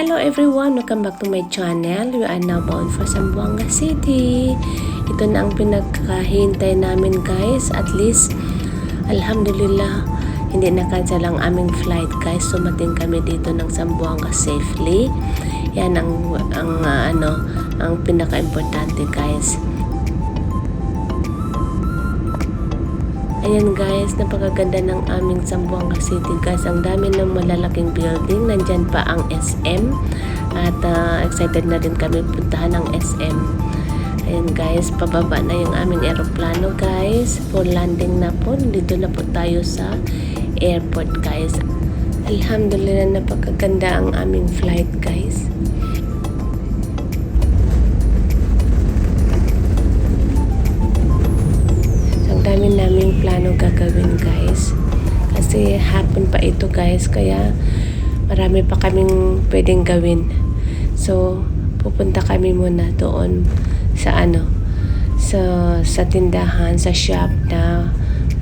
Hello everyone! Welcome back to my channel. We are now bound for Zamboanga City. Ito na ang pinagkahintay namin guys. At least, alhamdulillah, hindi na-cancel ang aming flight guys. Sumating kami dito ng Zamboanga safely. Yan ang pinaka-importante guys. Ayan guys, napakaganda ng aming Zamboanga City guys. Ang dami ng malalaking building. Nandyan pa ang SM. At excited na din kami puntahan ng SM. Ayan guys, pababa na yung aming eroplano guys. For landing na po. Dito na po tayo sa airport guys. Alhamdulillah, napakaganda ang aming flight guys. Dami naming plano gagawin guys kasi hapon pa ito guys, kaya marami pa kaming pwedeng gawin. So pupunta kami muna doon sa sa tindahan, sa shop na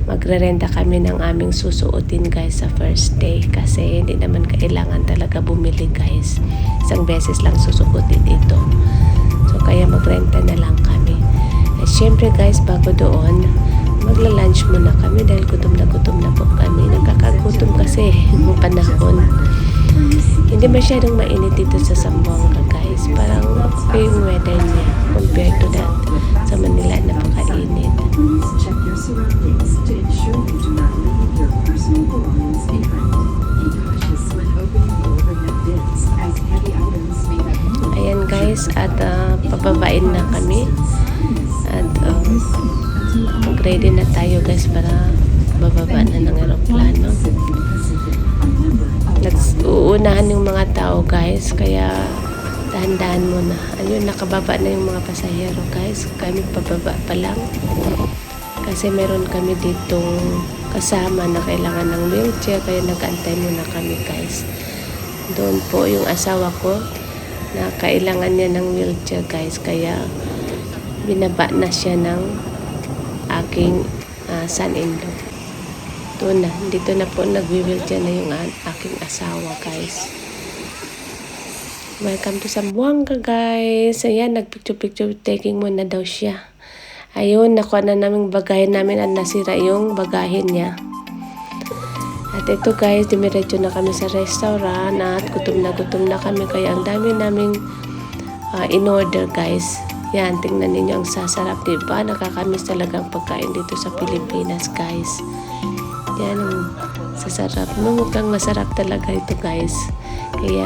magrerenta kami ng aming susuotin guys sa first day, kasi hindi naman kailangan talaga bumili guys, isang beses lang susuotin ito. So kaya magrenta na lang kami. At syempre guys, bago doon magla-lunch muna kami dahil gutom na po kami. Nakakagutom kasi yung panahon. Hindi masyadong mainit dito sa Zamboanga guys. Parang okay yung weather niya compared to that sa Manila, napakainit. Please check your surroundings to ensure you do not leave your personal belongings behind. Be cautious when opening the overhead bins as heavy items may have moved. Ayan guys, at pababain na kami. At ready na tayo guys para bababa na ng aeroplano. Uunahan yung mga tao guys, kaya dahan-dahan muna. Ayun, nakababa na yung mga pasahero guys. Kami pababa pa lang. Kasi meron kami ditong kasama na kailangan ng wheelchair, kaya nag-antay muna kami guys. Doon po yung asawa ko na kailangan niya ng wheelchair guys, kaya binaba na siya ng aking son-in-law. Dito na po nag-wheelchair na yung aking asawa guys. Welcome to Zamboanga guys. Ayan, nagpicture taking muna daw siya. Ayun, nakuha na naming bagahin namin at nasira yung bagahin niya. At ito guys, dimiretso na kami sa restaurant at gutom na kami, kaya ang dami naming in-order guys. Yan, tingnan ninyo ang sasarap, diba? Nakakamiss talagang pagkain dito sa Pilipinas, guys. Yan, ang sasarap. Mukhang masarap talaga ito, guys. Kaya,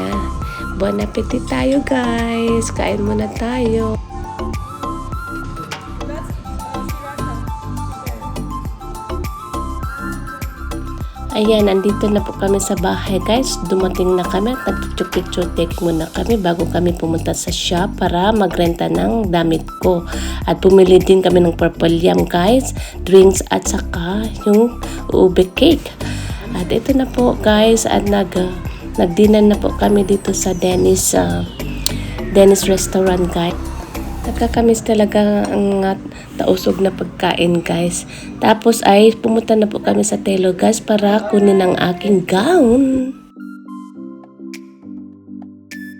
bon appetit tayo, guys. Kain muna tayo. Ayan, andito na po kami sa bahay guys. Dumating na kami at nag-picture take muna kami bago kami pumunta sa shop para magrenta ng damit ko. At pumili din kami ng purple yam guys, drinks at saka yung ube cake. At ito na po guys, at nag-dinner na po kami dito sa Dennis restaurant guys. Nakakamiss talaga ang tausog na pagkain guys. Tapos ay pumunta na po kami sa Telo guys para kunin ang aking gown.